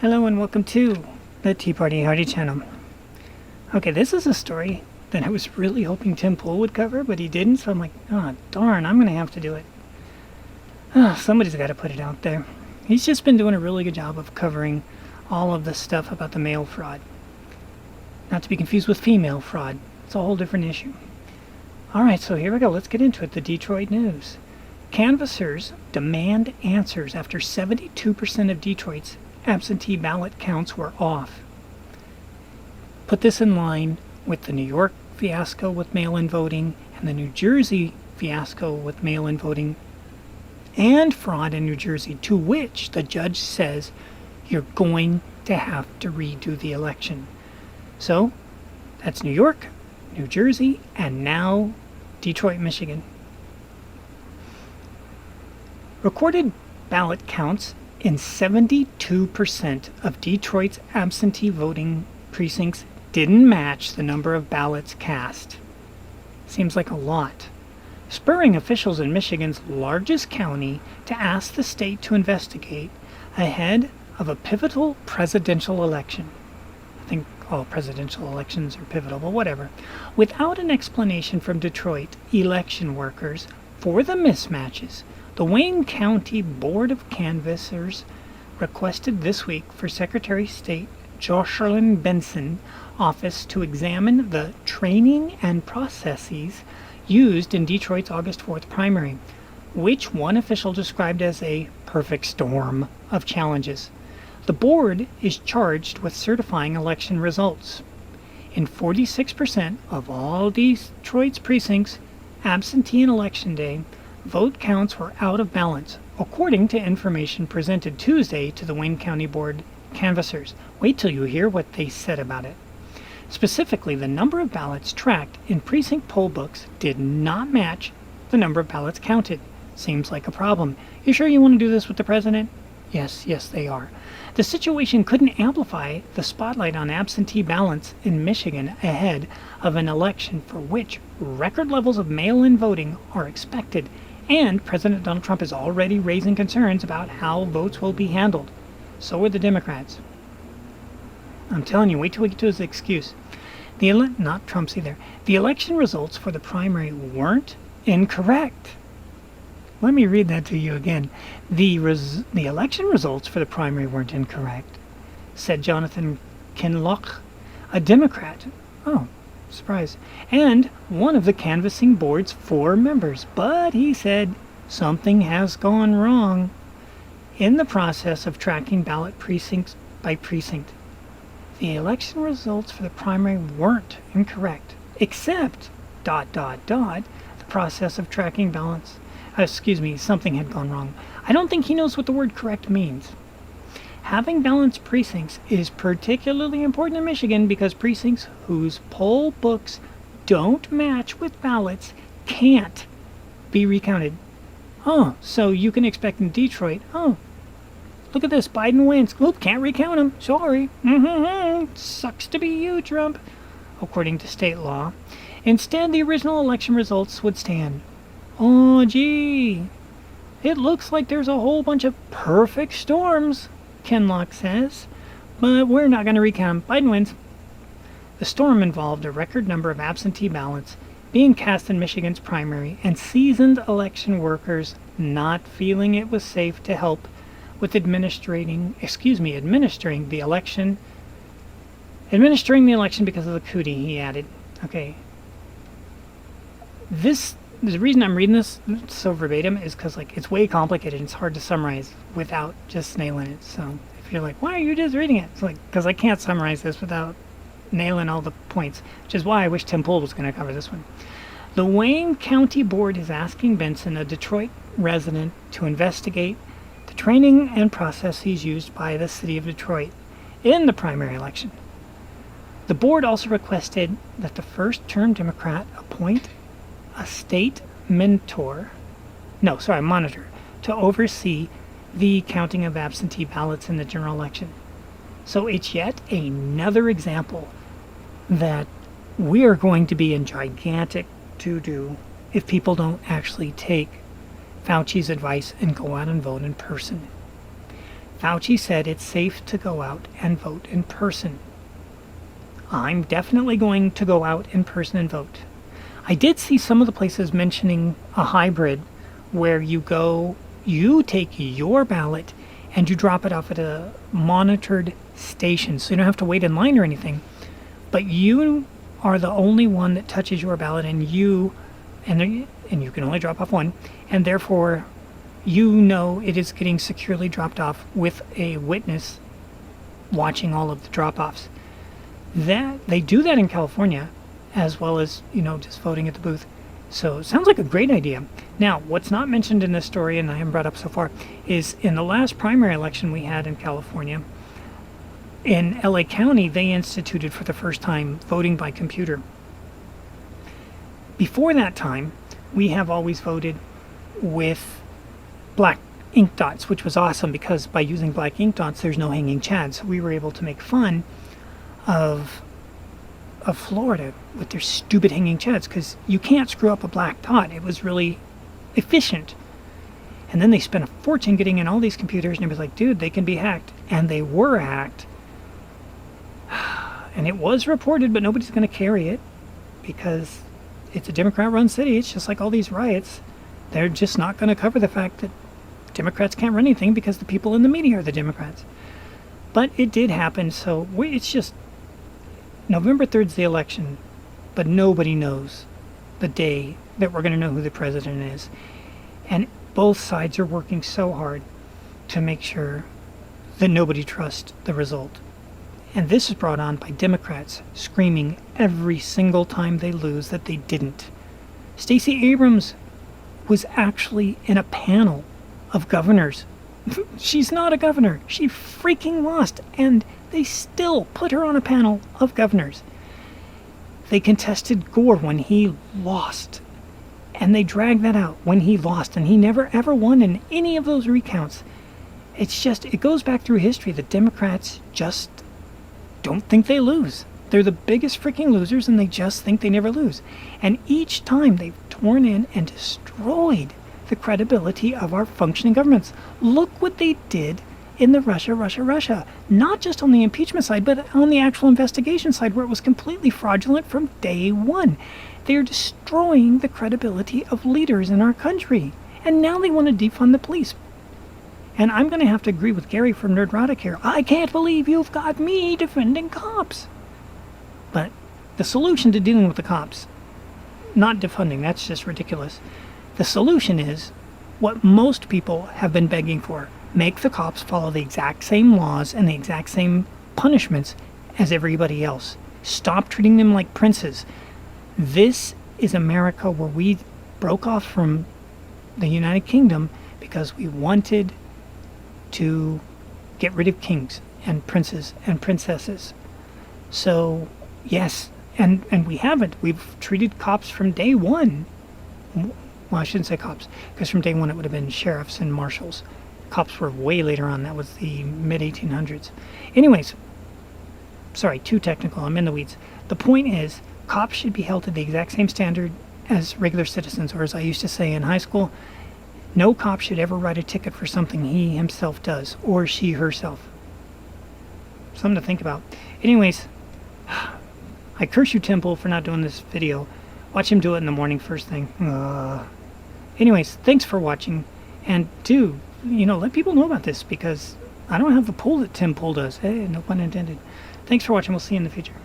Hello and welcome to the Tea Party Hardy channel. Okay, this is a story that I was really hoping Tim Pool would cover, but he didn't, so I'm like, oh darn, I'm going to have to do it. Somebody's got to put it out there. He's just been doing a really good job of covering all of the stuff about the mail fraud. Not to be confused with female fraud. It's a whole different issue. Alright, so here we go. Let's get into it. The Detroit news. Canvassers demand answers after 72% of Detroit's absentee ballot counts were off. Put this in line with the New York fiasco with mail-in voting and the New Jersey fiasco with mail-in voting and fraud in New Jersey, to which the judge says you're going to have to redo the election. So that's New York, New Jersey, and now Detroit, Michigan. Recorded ballot counts in 72% of Detroit's absentee voting precincts didn't match the number of ballots cast. Seems like a lot. Spurring officials in Michigan's largest county to ask the state to investigate ahead of a pivotal presidential election. I think all presidential elections are pivotal, but whatever. Without an explanation from Detroit election workers for the mismatches, the Wayne County Board of Canvassers requested this week for Secretary of State Jocelyn Benson's office to examine the training and processes used in Detroit's August 4th primary, which one official described as a perfect storm of challenges. The board is charged with certifying election results. In 46% of all Detroit's precincts, absentee and election day, vote counts were out of balance, according to information presented Tuesday to the Wayne County Board canvassers. Wait till you hear what they said about it. Specifically, the number of ballots tracked in precinct poll books did not match the number of ballots counted. Seems like a problem. You sure you want to do this with the president? Yes, they are. The situation couldn't amplify the spotlight on absentee ballots in Michigan ahead of an election for which record levels of mail-in voting are expected, and President Donald Trump is already raising concerns about how votes will be handled. So are the Democrats. I'm telling you, wait till we get to his excuse. Not Trump's either. The election results for the primary weren't incorrect. Let me read that to you again. The election results for the primary weren't incorrect, said Jonathan Kinloch, a Democrat. Oh, surprise. And one of the canvassing board's 4 members. But he said something has gone wrong in the process of tracking ballot precincts by precinct. The election results for the primary weren't incorrect, except ... the process of tracking ballots. Something had gone wrong. I don't think he knows what the word correct means. Having balanced precincts is particularly important in Michigan because precincts whose poll books don't match with ballots can't be recounted. Oh, so you can expect in Detroit, look at this, Biden wins. Oop, can't recount him. Sorry. Sucks to be you, Trump, according to state law. Instead, the original election results would stand. Oh, gee. It looks like there's a whole bunch of perfect storms, Kinloch says. But we're not going to recount them. Biden wins. The storm involved a record number of absentee ballots being cast in Michigan's primary and seasoned election workers not feeling it was safe to help with administering the election because of the cootie, he added. Okay. The reason I'm reading this so verbatim is because it's way complicated and it's hard to summarize without just nailing it. So if you're like, why are you just reading it? It's because I can't summarize this without nailing all the points, which is why I wish Tim Pool was going to cover this one. The Wayne County Board is asking Benson, a Detroit resident, to investigate the training and processes used by the city of Detroit in the primary election. The board also requested that the first-term Democrat appoint a state monitor to oversee the counting of absentee ballots in the general election. So it's yet another example that we are going to be in gigantic doo-doo if people don't actually take Fauci's advice and go out and vote in person. Fauci said it's safe to go out and vote in person. I'm definitely going to go out in person and vote. I did see some of the places mentioning a hybrid where you take your ballot and you drop it off at a monitored station. So you don't have to wait in line or anything. But you are the only one that touches your ballot, and you can only drop off one, and therefore it is getting securely dropped off with a witness watching all of the drop-offs. That they do that in California, as well as just voting at the booth. So it sounds like a great idea. Now, what's not mentioned in this story, and I haven't brought up so far, is in the last primary election we had in California, in LA County, they instituted for the first time voting by computer. Before that time, we have always voted with black ink dots, which was awesome because by using black ink dots, there's no hanging chads. So we were able to make fun of Florida with their stupid hanging chads because you can't screw up a black dot. It was really efficient. And then they spent a fortune getting in all these computers, and it was like, dude, they can be hacked. And they were hacked. And it was reported, but nobody's going to carry it because it's a Democrat-run city. It's just like all these riots. They're just not going to cover the fact that Democrats can't run anything because the people in the media are the Democrats. But it did happen, so it's just November 3rd is the election, but nobody knows the day that we're going to know who the president is. And both sides are working so hard to make sure that nobody trusts the result. And this is brought on by Democrats screaming every single time they lose that they didn't. Stacey Abrams was actually in a panel of governors. She's not a governor. She freaking lost, and they still put her on a panel of governors. They contested Gore when he lost, and they dragged that out when he lost, and he never ever won in any of those recounts. It goes back through history. The Democrats just don't think they lose. They're the biggest freaking losers, and they just think they never lose. And each time they've torn in and destroyed the credibility of our functioning governments. Look what they did in the Russia. Not just on the impeachment side, but on the actual investigation side, where it was completely fraudulent from day one. They're destroying the credibility of leaders in our country. And now they want to defund the police. And I'm going to have to agree with Gary from Nerdrotic here. I can't believe you've got me defending cops. But the solution to dealing with the cops, not defunding, that's just ridiculous. The solution is what most people have been begging for. Make the cops follow the exact same laws and the exact same punishments as everybody else. Stop treating them like princes. This is America where we broke off from the United Kingdom because we wanted to get rid of kings and princes and princesses. So, yes, and we haven't. We've treated cops from day one. Well, I shouldn't say cops, because from day one it would have been sheriffs and marshals. Cops were way later on. That was the mid-1800s. Anyways, sorry, too technical. I'm in the weeds. The point is, cops should be held to the exact same standard as regular citizens, or as I used to say in high school, no cop should ever write a ticket for something he himself does, or she herself. Something to think about. Anyways, I curse you, Temple, for not doing this video. Watch him do it in the morning first thing. Anyways, thanks for watching. And do, let people know about this, because I don't have the pull that Tim Pool does. Hey, no pun intended. Thanks for watching. We'll see you in the future.